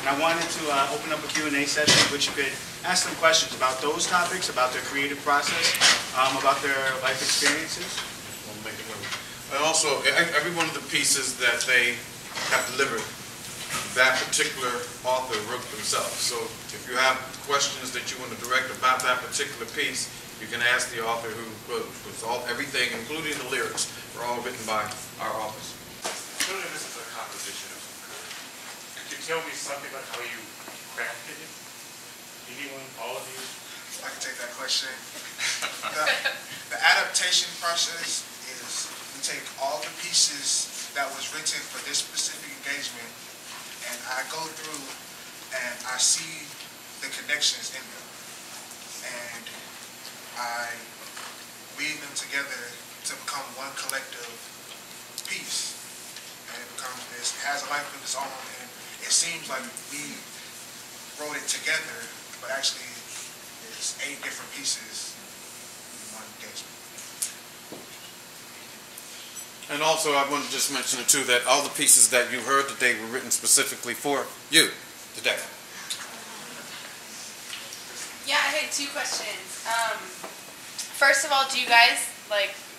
And I wanted to open up a Q&A session in which you could ask them questions about those topics, about their creative process, about their life experiences. And also, every one of the pieces that they have delivered, that particular author wrote themselves. So if you have questions that you want to direct about that particular piece, you can ask the author who wrote everything, including the lyrics, were all written by our authors. Clearly this is a composition of some kind. Could you tell me something about how you crafted it? Anyone, all of you? I can take that question. The adaptation process is we take all the pieces that was written for this specific engagement, and I go through and I see the connections in them, and I weave them together to become one collective piece, and it has a life of its own. And it seems like we wrote it together, but actually it's 8 different pieces in one engagement. And also, I want to just mention too that all the pieces that you heard today were written specifically for you today. Yeah, I had 2 questions. First of all, do you guys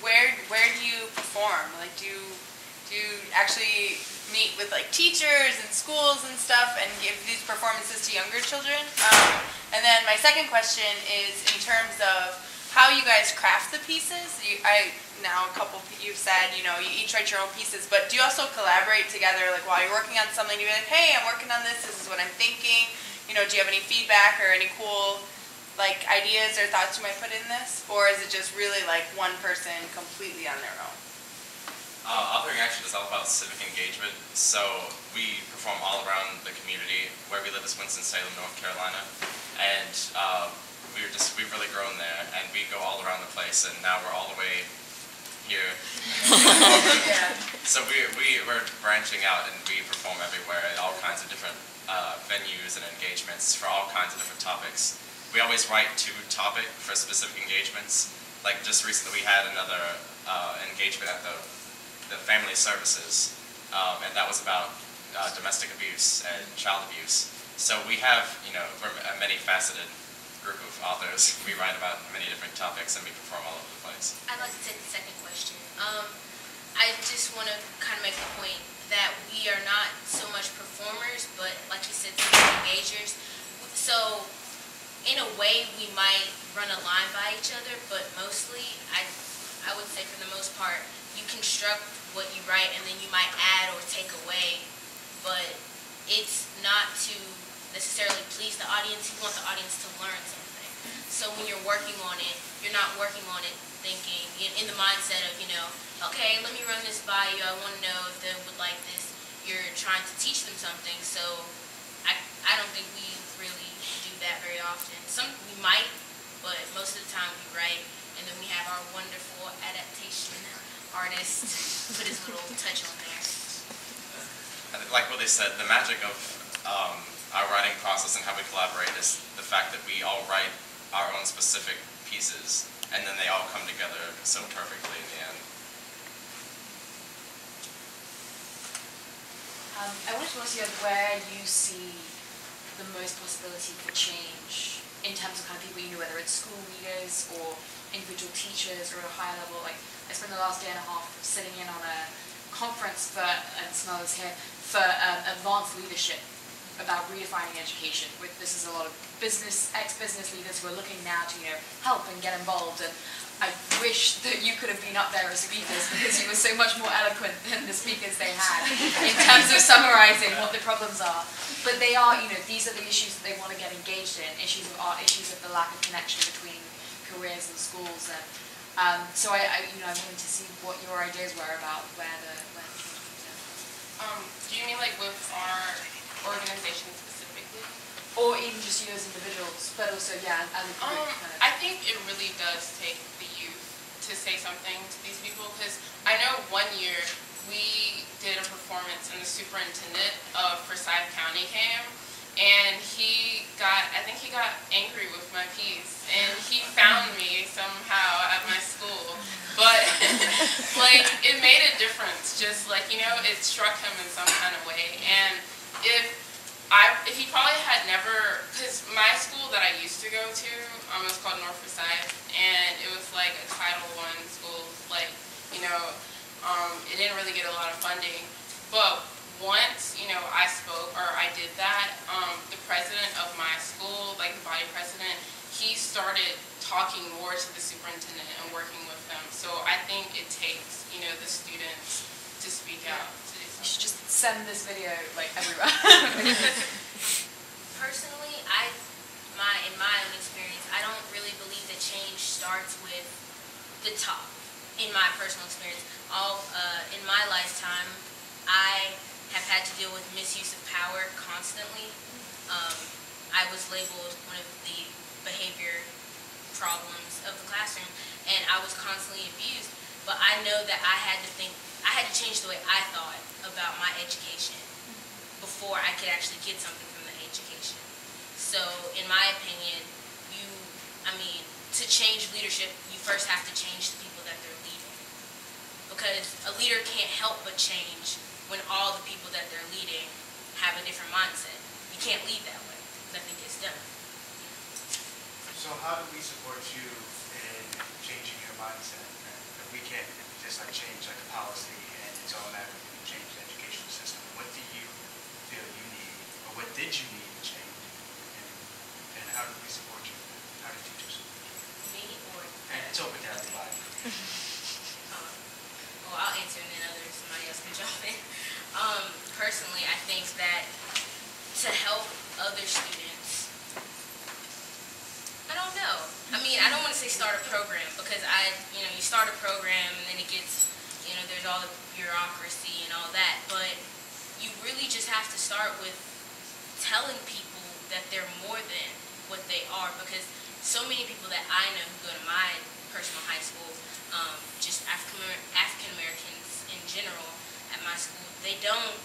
where do you perform? Like, do you actually meet with teachers and schools and stuff and give these performances to younger children? And then my second question is in terms of how you guys craft the pieces. Now a couple you've said, you each write your own pieces, but do you also collaborate together, while you're working on something, you're like, hey, I'm working on this is what I'm thinking, do you have any feedback or any cool, ideas or thoughts you might put in this? Or is it just really, one person completely on their own? Authoring actually is all about civic engagement, so we perform all around the community. Where we live is Winston-Salem, North Carolina, and we've really grown there, and we go all around the place, and now we're all the way here. Yeah. So we're branching out, and we perform everywhere at all kinds of different venues and engagements for all kinds of different topics. We always write to topic for specific engagements. Like just recently we had another engagement at the family services, and that was about domestic abuse and child abuse. So we have, we're a many-faceted group of authors. We write about many different topics and we perform all over the place. I'd like to take the second question. I just want to kind of make the point that we are not so much performers, but like you said, engagers. So in a way, we might run a line by each other, but mostly, I would say for the most part, you construct what you write and then you might add or take away, but it's not to necessarily please the audience. You want the audience to learn something. So when you're working on it, you're not working on it thinking in the mindset of, okay, let me run this by you. I want to know if they would like this. You're trying to teach them something. So I don't think we really do that very often. We might, but most of the time we write, and then we have our wonderful adaptation artist put his little touch on there. Like what they said, the magic of our writing process and how we collaborate is the fact that we all write our own specific pieces, and then they all come together so perfectly in the end. I wanted to ask you where you see the most possibility for change in terms of kind of people whether it's school leaders or individual teachers or at a higher level. I spent the last day and a half sitting in on a conference and some others here for advanced leadership about redefining education. This is a lot of ex-business leaders who are looking now to help and get involved. And I wish that you could have been up there as speakers because you were so much more eloquent than the speakers they had in terms of summarizing what the problems are. But they are, these are the issues that they want to get engaged in, issues of art, issues of the lack of connection between careers and schools. And so I wanted to see what your ideas were about where the do you mean with our organization specifically? Or even just you as individuals, but also, yeah, as a group. I think it really does take the youth to say something to these people, because I know one year we did a performance and the superintendent of Forsyth County came, and I think he got angry with my piece, and he found me somehow at my school, but it made a difference, just it struck him in some kind of way. And if he probably had never, because my school that I used to go to, it was called Northside, and it was like a Title I school, like, you know, it didn't really get a lot of funding, but once, you know, I spoke, or I did that, the president of my school, like the body president, he started talking more to the superintendent and working with them, so I think it takes, you know, the students to speak out. You should just send this video like everywhere. Personally, in my own experience, I don't really believe that change starts with the top. In my personal experience, in my lifetime, I have had to deal with misuse of power constantly. I was labeled one of the behavior problems of the classroom, and I was constantly abused. But I know that I had to change the way I thought about my education before I could actually get something from the education. So, in my opinion, to change leadership, you first have to change the people that they're leading. Because a leader can't help but change when all the people that they're leading have a different mindset. You can't lead that way. Nothing gets done. So how do we support you in changing your mindset? If we can't just like change like a policy and it's automatically change the educational system, what do you feel you need, or what did you need to change? And how do we support you? How do teachers support you? Me or? And it's open to everybody. Well, I'll answer and then somebody else can jump in. Personally, I think that to help other students, I don't know. I don't want to say start a program because you start a program and then it gets, there's all the bureaucracy and all that, but you really just have to start with telling people that they're more than what they are, because so many people that I know who go to my personal high school, just African Americans in general at my school, they don't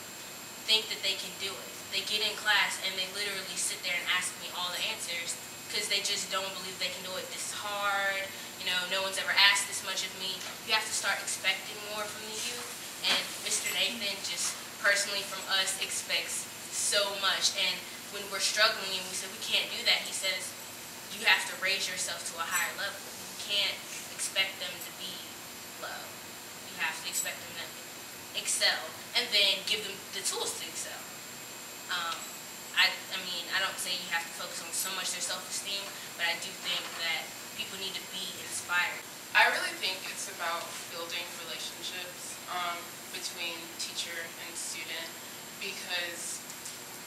think that they can do it. They get in class and they literally sit there and ask me all the answers because they just don't believe they can do it. This is hard, no one's ever asked this much of me. You have to start expecting more from the youth, and Mr. Nathan just personally from us expects so much, and when we're struggling and we say we can't do that, he says you have to raise yourself to a higher level. You can't expect them to be low. You have to expect them to excel, and then give them the tools to excel. I don't say you have to focus on so much their self-esteem, but I do think that people need to be inspired. I really think it's about building relationships between teacher and student, because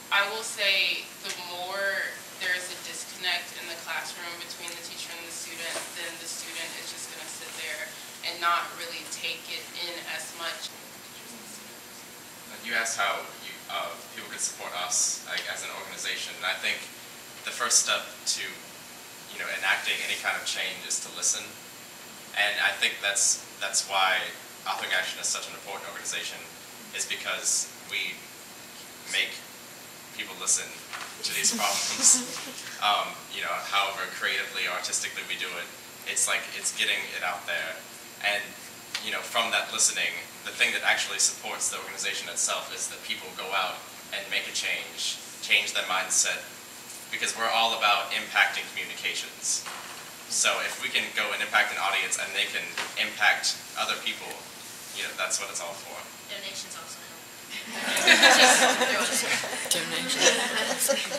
I will say the more there's a disconnect in the classroom between the teacher and the student, then the student is just going to sit there and not really take it in as much. You asked how people could support us as an organization, and I think the first step to enacting any kind of change is to listen, and I think that's why Authoring Action is such an important organization, is because we make people listen to these problems. However creatively, artistically we do it, it's getting it out there, and from that listening, the thing that actually supports the organization itself is that people go out and make a change their mindset, because we're all about impacting communications. So if we can go and impact an audience and they can impact other people, that's what it's all for. Donations also help. Donation.